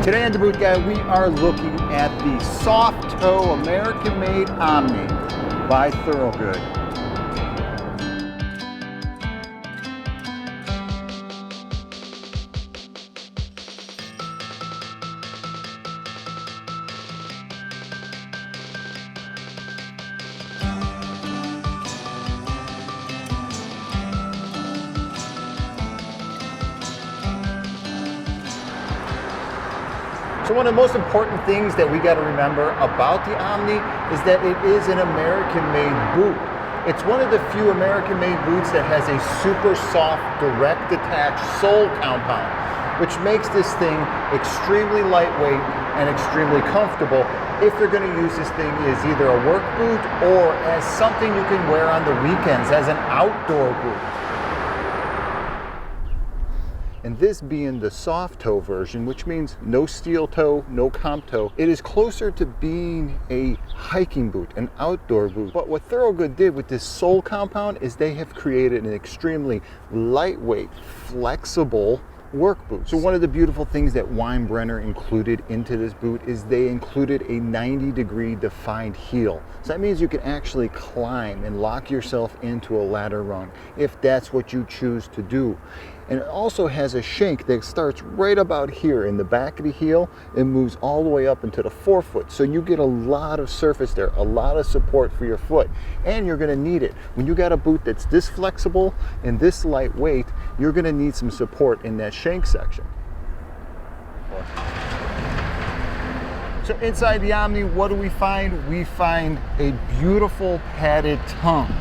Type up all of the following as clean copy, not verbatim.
Today on The Boot Guy, we are looking at the soft toe American-made Omni by THOROGOOD. So one of the most important things that we got to remember about the Omni is that it is an American-made boot. It's one of the few American-made boots that has a super soft, direct attached sole compound, which makes this thing extremely lightweight and extremely comfortable if you're going to use this thing as either a work boot or as something you can wear on the weekends as an outdoor boot. And this being the soft toe version, which means no steel toe, no comp toe, it is closer to being a hiking boot, an outdoor boot. But what THOROGOOD did with this sole compound is they have created an extremely lightweight, flexible work boot. So one of the beautiful things that Weinbrenner included into this boot is they included a 90-degree defined heel. So that means you can actually climb and lock yourself into a ladder rung if that's what you choose to do. And it also has a shank that starts right about here in the back of the heel and moves all the way up into the forefoot. So you get a lot of surface there, a lot of support for your foot, and you're gonna need it. When you got a boot that's this flexible and this lightweight, you're gonna need some support in that shank section. So inside the Omni, what do we find? We find a beautiful padded tongue.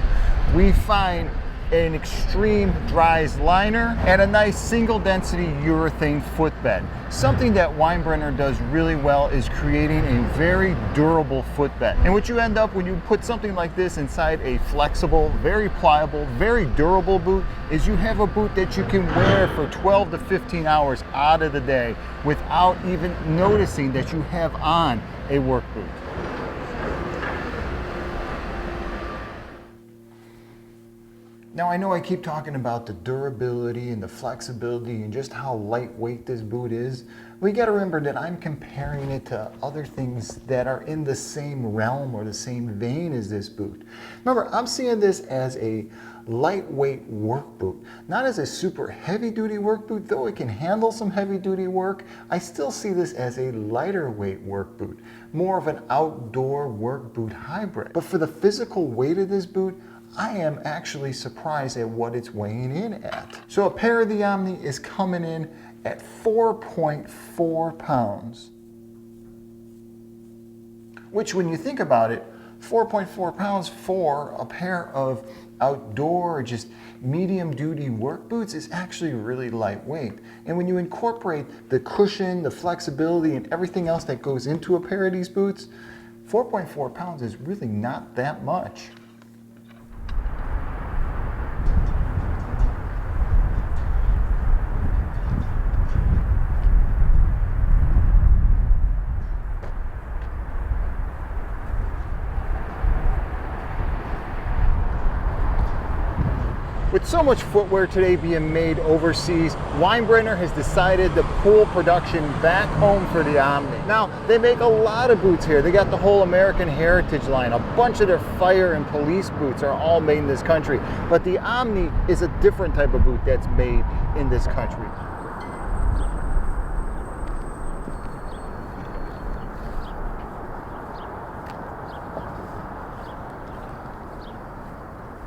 We find an extreme dries liner and a nice single density urethane footbed. Something that Weinbrenner does really well is creating a very durable footbed. And what you end up when you put something like this inside a flexible, very pliable, very durable boot is you have a boot that you can wear for 12 to 15 hours out of the day without even noticing that you have on a work boot. Now I know I keep talking about the durability and the flexibility and just how lightweight this boot is. We got to remember that I'm comparing it to other things that are in the same realm or the same vein as this boot. Remember, I'm seeing this as a lightweight work boot, not as a super heavy duty work boot, though it can handle some heavy duty work. I still see this as a lighter weight work boot, more of an outdoor work boot hybrid. But for the physical weight of this boot, I am actually surprised at what it's weighing in at. So a pair of the Omni is coming in at 4.4 pounds, which when you think about it, 4.4 pounds for a pair of outdoor, just medium duty work boots is actually really lightweight. And when you incorporate the cushion, the flexibility, and everything else that goes into a pair of these boots, 4.4 pounds is really not that much. With so much footwear today being made overseas, Weinbrenner has decided to pull production back home for the Omni. Now, they make a lot of boots here. They got the whole American Heritage line. A bunch of their fire and police boots are all made in this country. But the Omni is a different type of boot that's made in this country.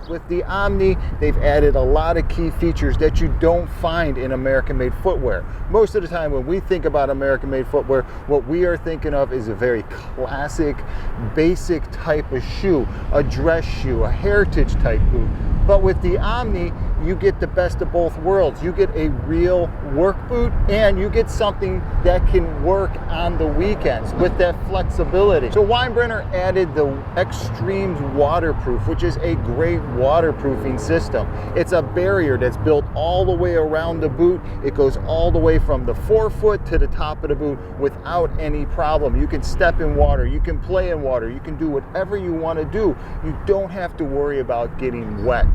With the Omni, they've added a lot of key features that you don't find in American-made footwear. Most of the time when we think about American-made footwear, what we are thinking of is a very classic, basic type of shoe, a dress shoe, a heritage type boot. But with the Omni, you get the best of both worlds. You get a real work boot and you get something that can work on the weekends with that flexibility. So Weinbrenner added the Extremes Waterproof, which is a great waterproofing system. It's a barrier that's built all the way around the boot. It goes all the way from the forefoot to the top of the boot without any problem. You can step in water, you can play in water, you can do whatever you want to do. You don't have to worry about getting wet.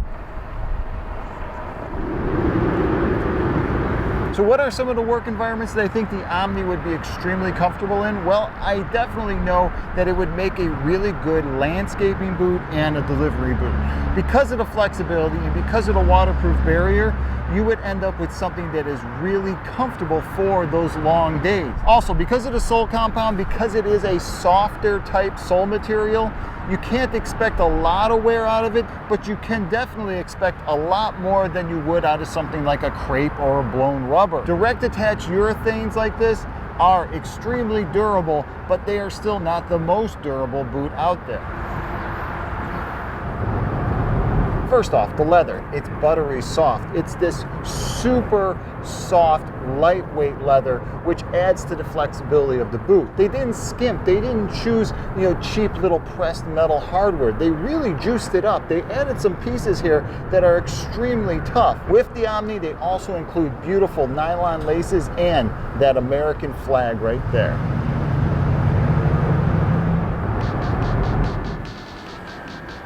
So what are some of the work environments that I think the Omni would be extremely comfortable in? Well, I definitely know that it would make a really good landscaping boot and a delivery boot. Because of the flexibility and because of the waterproof barrier, you would end up with something that is really comfortable for those long days. Also, because of the sole compound, because it is a softer type sole material, you can't expect a lot of wear out of it, but you can definitely expect a lot more than you would out of something like a crepe or a blown rubber. Direct attach urethanes like this are extremely durable, but they are still not the most durable boot out there. First off, the leather, it's buttery soft. It's this super soft, lightweight leather, which adds to the flexibility of the boot. They didn't skimp, they didn't choose, cheap little pressed metal hardware. They really juiced it up. They added some pieces here that are extremely tough. With the Omni, they also include beautiful nylon laces and that American flag right there.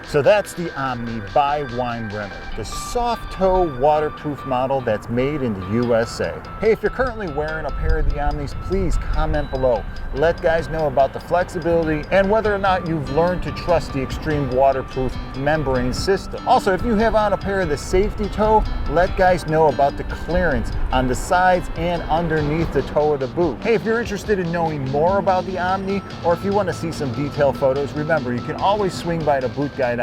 So that's the Omni by Weinbrenner, the soft toe waterproof model that's made in the USA. Hey, if you're currently wearing a pair of the Omnis, please comment below. Let guys know about the flexibility and whether or not you've learned to trust the extreme waterproof membrane system. Also, if you have on a pair of the safety toe, let guys know about the clearance on the sides and underneath the toe of the boot. Hey, if you're interested in knowing more about the Omni, or if you want to see some detailed photos, remember, you can always swing by the bootguy.com.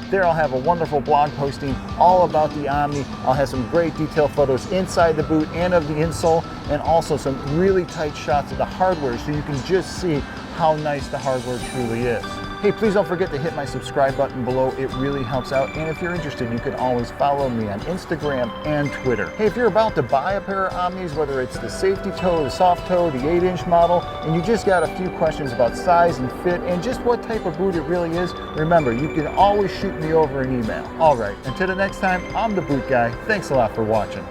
There I'll have a wonderful blog posting all about the Omni. I'll have some great detailed photos inside the boot and of the insole, and also some really tight shots of the hardware so you can just see how nice the hardware truly is. Hey, please don't forget to hit my subscribe button below. It really helps out. And if you're interested, you can always follow me on Instagram and Twitter. Hey, if you're about to buy a pair of Omnis, whether it's the safety toe, the soft toe, the 8-inch model, and you just got a few questions about size and fit and just what type of boot it really is, remember, you can always shoot me over an email. All right, until the next time, I'm the Boot Guy. Thanks a lot for watching.